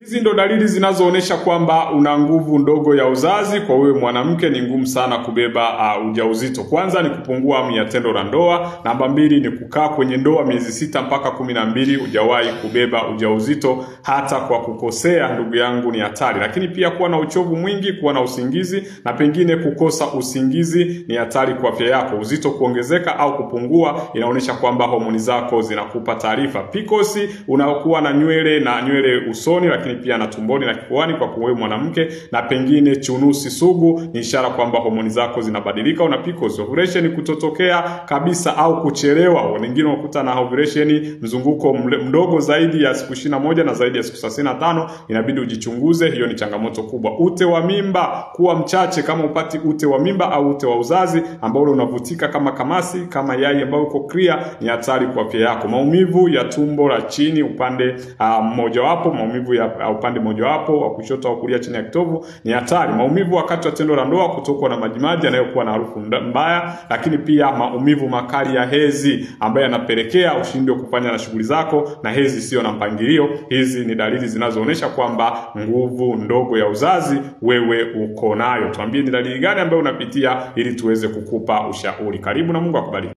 Hizi ndo dalili zinazoonesha kwamba una nguvu ndogo ya uzazi. Kwa wewe mwanamke ni ngumu sana kubeba ujauzito. Kwanza ni kupungua hamu ya tendo la ndoa. Namba 2 ni kukaa kwenye ndoa miezi 6 mpaka 12 hujawahi kubeba ujauzito hata kwa kukosea, ndugu yangu, ni hatari. Lakini pia kuwa na uchovu mwingi, kuwa na usingizi na pengine kukosa usingizi ni hatari kwa afya yako. Uzito kuongezeka au kupungua inaonyesha kwamba homoni zako zinakupa taarifa. PCOS, unakuwa na nywele usoni, lakini pia na tumboni na kifuani kwa wewe mwanamke, na pengine chunusi sugu ni ishara kwamba homoni zako zinabadilika. Una PCOS. Ovulation kutotokea kabisa au kuchelewa. Wengine wakuta na ovulation mzunguko mdogo zaidi ya siku 21 na zaidi ya siku 35, inabidi ujichunguze. Hiyo ni changamoto kubwa. Ute wa mimba kuwa mchache. Kama upati ute wa mimba au ute wa uzazi ambao unavutika kama kamasi, kama yai ambao uko clear, ni hatari kwa afya yako. Maumivu ya tumbo la chini upande mmoja wapo, maumivu ya upande mmoja wapo wa kushoto au kulia chini ya kitovu ni hatari. Maumivu wakati wa tendo la ndoa, kutokwa na majimaji yanayokuwa na harufu mbaya, lakini pia maumivu makali ya hezi ambayo yanapelekea ushindwe kufanya na shughuli zako, na hezi sio na mpangilio. Hizi ni dalili zinazoonesha kwamba nguvu ndogo ya uzazi wewe uko nayo. Tuambie ni dalili gani ambayo unapitia ili tuweze kukupa ushauri. Karibu na Mungu akubariki.